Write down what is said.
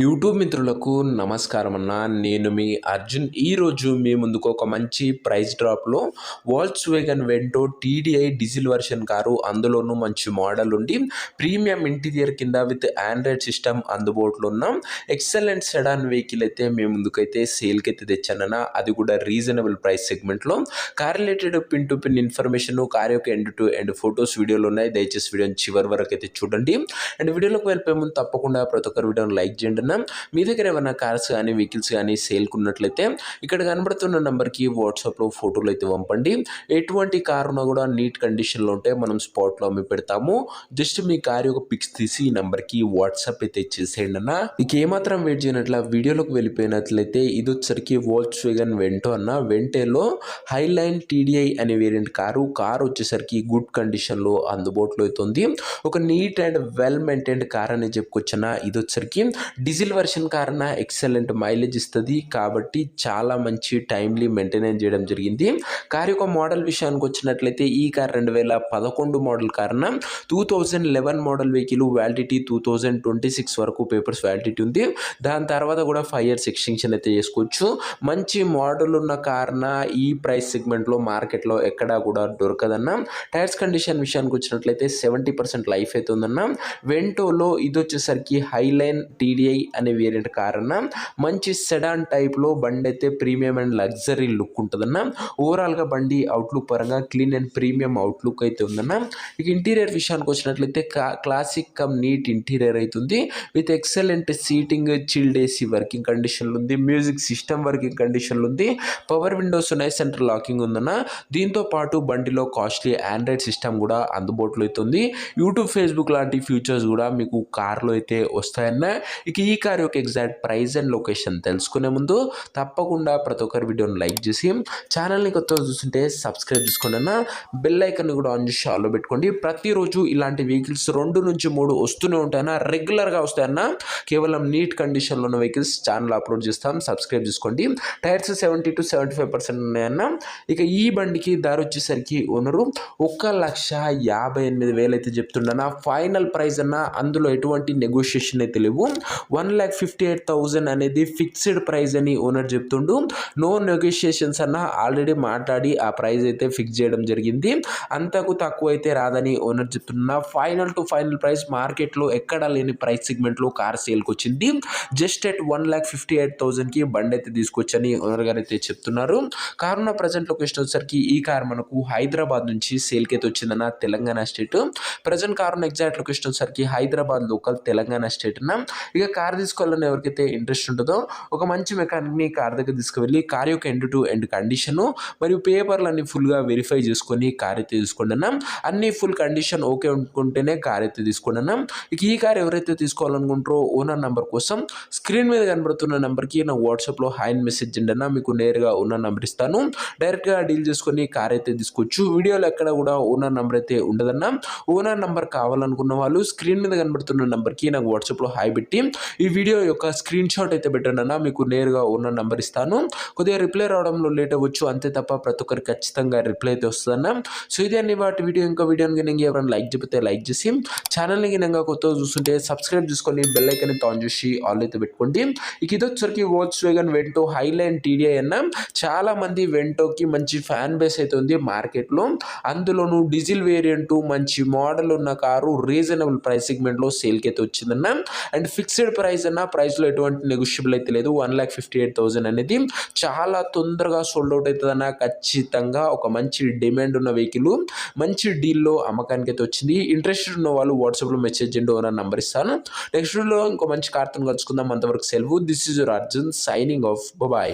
YouTube మిత్రులకు నమస్కారం అన్న. నేను మీ అర్జున్. ఈరోజు మీ ముందుకు ఒక మంచి ప్రైస్ డ్రాప్లో Volkswagen Vento TDI diesel version car, అందులోనూ మంచి మోడల్ ఉండి ప్రీమియం ఇంటీరియర్ కింద విత్ ఆండ్రాయిడ్ సిస్టమ్ అందుబాటులో ఉన్న ఎక్సలెంట్ సెడాన్ వెహికల్ అయితే మీ ముందుకైతే సేల్కి అయితే తెచ్చానన్న. అది కూడా రీజనబుల్ ప్రైస్ సెగ్మెంట్లో. Car related pin to pin information, car యొక్క ఎండ్ టు ఎండ్ ఫొటోస్ వీడియోలు ఉన్నాయి. దయచేసి వీడియోని చివరి వరకు అయితే చూడండి. అండ్ వీడియోలోకి వెళ్ళిపోయే ముందు తప్పకుండా ప్రతి ఒక్కరు వీడియోని లైక్ చేయండి. మీ దగ్గర ఏమైనా కార్స్ కానీ వెహికల్స్ కానీ సేల్కి ఉన్నట్లయితే ఇక్కడ కనబడుతున్న నెంబర్కి వాట్సాప్లో ఫోటోలు అయితే పంపండి. ఎటువంటి కార్ ఉన్నా కూడా నీట్ కండిషన్లో ఉంటే మనం స్పాట్లో అమ్మి పెడతాము. జస్ట్ మీ కార్ యొక్క పిక్స్ తీసి ఈ నెంబర్కి వాట్సాప్ అయితే ఇచ్చేసేయండి అన్న. ఇక ఏమాత్రం వెయిట్ చేయనట్ల వీడియోలోకి వెళ్ళిపోయినట్లయితే ఇది వచ్చరికి వాల్క్స్‌వేగన్ వెంటో అన్న. వెంటేలో హైలైన్ టీడీఐ అనే వేరియంట్ కారు వచ్చేసరికి గుడ్ కండిషన్లో అందుబాటులో అవుతుంది. ఒక neat and well maintained car అని చెప్పుకొచ్చన్న. ఇది వచ్చరికి డీజిల్ వర్షన్ కారణ ఎక్సలెంట్ మైలేజ్ ఇస్తుంది కాబట్టి చాలా మంచి టైమ్లీ మెయింటెనెన్స్ చేయడం జరిగింది. కార్ యొక్క మోడల్ విషయానికి వచ్చినట్లయితే ఈ కార్ 2011 మోడల్ కారణ 2011 మోడల్ వెహికల్ వ్యాలిడిటీ 2026 వరకు పేపర్స్ వ్యాలిడిటీ ఉంది. దాని తర్వాత కూడా 5 years ఎక్స్టెన్షన్ అయితే చేసుకోవచ్చు. మంచి మోడల్ ఉన్న కారణ ఈ ప్రైస్ సెగ్మెంట్లో మార్కెట్లో ఎక్కడా కూడా దొరకదన్న. టైర్స్ కండిషన్ విషయానికి వచ్చినట్లయితే 70% లైఫ్ అయితే ఉందన్న. వెంటోలో ఇది వచ్చేసరికి హైలైన్ టీడీఐ అనే వేరియంట్ కార్ అన్న. మంచి సెడాన్ టైప్లో బండి అయితే ప్రీమియం అండ్ లగ్జరీ లుక్ ఉంటుందన్న. ఓవరాల్గా బండి అవుట్లుక్ పరంగా క్లీన్ అండ్ ప్రీమియం అవుట్లుక్ అయితే ఉందన్న. ఇక ఇంటీరియర్ విషయానికి వచ్చినట్లయితే క్లాసిక్ కమ్ నీట్ ఇంటీరియర్ అవుతుంది. With excellent seating, chilled AC working కండిషన్లో ఉంది. మ్యూజిక్ సిస్టమ్ వర్కింగ్ కండిషన్లో ఉంది. పవర్ విండోస్ ఉన్నాయి. సెంట్రల్ లాకింగ్ ఉందన్న. దీంతో పాటు బండిలో కాస్ట్లీ ఆండ్రాయిడ్ సిస్టమ్ కూడా అందుబాటులో అవుతుంది. యూట్యూబ్, ఫేస్బుక్ లాంటి ఫీచర్స్ కూడా మీకు కార్లో అయితే వస్తాయన్న. ఇక ఈ కార్ యొక్క ఎగ్జాక్ట్ ప్రైస్ అండ్ లొకేషన్ తెలుసుకునే ముందు తప్పకుండా ప్రతి ఒక్కరి వీడియోని లైక్ చేసి ఛానల్ని కొత్తగా చూస్తుంటే సబ్స్క్రైబ్ చేసుకోండి అన్న. బెల్ ఐకన్ కూడా ఆన్ చేసి ఆన్లో పెట్టుకోండి. ప్రతిరోజు ఇలాంటి వెహికల్స్ 2 నుంచి 3 వస్తూనే ఉంటాయన్న. రెగ్యులర్గా వస్తాయన్న. కేవలం నీట్ కండిషన్లో ఉన్న వెహికల్స్ ఛానల్ అప్లోడ్ చేస్తాం. సబ్స్క్రైబ్ చేసుకోండి. టైర్స్ 70 to 75% ఉన్నాయన్న. ఇక ఈ బండికి ధర వచ్చేసరికి ఓనరు 1,58,000 అయితే చెప్తుండన్న. ఫైనల్ ప్రైస్ అన్న. అందులో ఎటువంటి నెగోషియేషన్ అయితే లేవు. 1,58,000 అనేది ఫిక్స్డ్ ప్రైస్ అని ఓనర్ చెప్తుండు. నో నెగోషియేషన్స్ అన్న. ఆల్రెడీ మాట్లాడి ఆ ప్రైస్ అయితే ఫిక్స్ చేయడం జరిగింది. అంతకు తక్కువ అయితే రాదని ఓనర్ చెప్తున్నా. ఫైనల్ టు ఫైనల్ ప్రైస్ మార్కెట్లో ఎక్కడా లేని ప్రైస్ సెగ్మెంట్లో కార్ సేల్కి వచ్చింది. జస్ట్ ఎట్ 1,58,000కి బండి అయితే తీసుకొచ్చని ఓనర్ గారు అయితే చెప్తున్నారు. కారున్న ప్రజెంట్ లొకేషన్ వచ్చేసరికి ఈ కార్ మనకు హైదరాబాద్ నుంచి సేల్కి అయితే వచ్చిందన్న. తెలంగాణ స్టేట్. ప్రజెంట్ కారున్న ఎగ్జాక్ట్ లొకేషన్ వచ్చేసరికి హైదరాబాద్ లోకల్, తెలంగాణ స్టేట్ అన్న. ఇక కార్ తీసుకోవాలని ఎవరికైతే ఇంట్రెస్ట్ ఉంటుందో ఒక మంచి మెకానిక్ని కార్ దగ్గర తీసుకువెళ్ళి కార్ యొక్క ఎండ్ టు ఎండ్ కండిషను మరియు పేపర్లన్నీ ఫుల్గా వెరిఫై చేసుకొని కార్ అయితే తీసుకోండి అన్న. అన్ని ఫుల్ కండిషన్ ఓకే అనుకుంటేనే కార్ అయితే తీసుకోండి అన్న. ఇక ఈ కార్ ఎవరైతే తీసుకోవాలనుకుంటారో ఓనర్ నెంబర్ కోసం స్క్రీన్ మీద కనబడుతున్న నెంబర్కి నా వాట్సాప్లో హాయ్ మెసేజ్ చేయండి అన్న. మీకు నేరుగా ఓనర్ నెంబర్ ఇస్తాను. డైరెక్ట్గా డీల్ చేసుకొని కార్ అయితే తీసుకోవచ్చు. వీడియోలో ఎక్కడ కూడా ఓనర్ నెంబర్ అయితే ఉండదన్న. ఓనర్ నెంబర్ కావాలనుకున్న వాళ్ళు స్క్రీన్ మీద కనబడుతున్న నెంబర్కి నాకు వాట్సాప్లో హాయ్ పెట్టి ఈ వీడియో యొక్క స్క్రీన్ షాట్ అయితే పెట్టండి అన్న. మీకు నేరుగా ఉన్న నెంబర్ ఇస్తాను. కొద్దిగా రిప్లై రావడంలో లేట్ అవ్వచ్చు అంతే తప్ప ప్రతి ఒక్కరికి ఖచ్చితంగా రిప్లై అయితే వస్తుందన్న. సో ఇదే అన్ని వాటి వీడియో. ఇంకా వీడియోని కనుక ఎవరైనా లైక్ చెప్తే లైక్ చేసి ఛానల్ని కనుక కొత్తగా చూస్తుంటే సబ్స్క్రైబ్ చేసుకొని బెల్ ఐకాన్ అయితే ఆన్ చేసి ఆల్ అయితే పెట్టుకోండి. ఇక ఇది వచ్చరికి వాల్క్స్‌వేగన్ వెంటో హైలైన్ టీడీఐ అన్న. చాలా మంది వెంటోకి మంచి ఫ్యాన్ బేస్ అయితే ఉంది మార్కెట్లో. అందులోనూ డీజిల్ వేరియంట్ మంచి మోడల్ ఉన్న కారు రీజనబుల్ ప్రైస్ సెగ్మెంట్లో సేల్కి అయితే వచ్చిందన్న. అండ్ ఫిక్స్డ్ ప్రైస్ అన్న. ప్రైస్లో ఎటువంటి నెగోషియబుల్ అయితే లేదు. 1,58,000 అనేది చాలా తొందరగా సోల్డ్ అవుట్ అవుతుందన్న. ఖచ్చితంగా ఒక మంచి డిమాండ్ ఉన్న వెహికల్ మంచి డీల్లో అమ్మకానికి అయితే వచ్చింది. ఇంట్రెస్టెడ్ ఉన్న వాళ్ళు వాట్సాప్లో మెసేజ్ చేయండి. ఓనర్ నంబర్ ఇస్తాను. నెక్స్ట్ వీడియోలో ఇంకో మంచి కార్తో కలుసుకుందాం. అంతవరకు సెలవు. This is your Arjun signing off. Bye.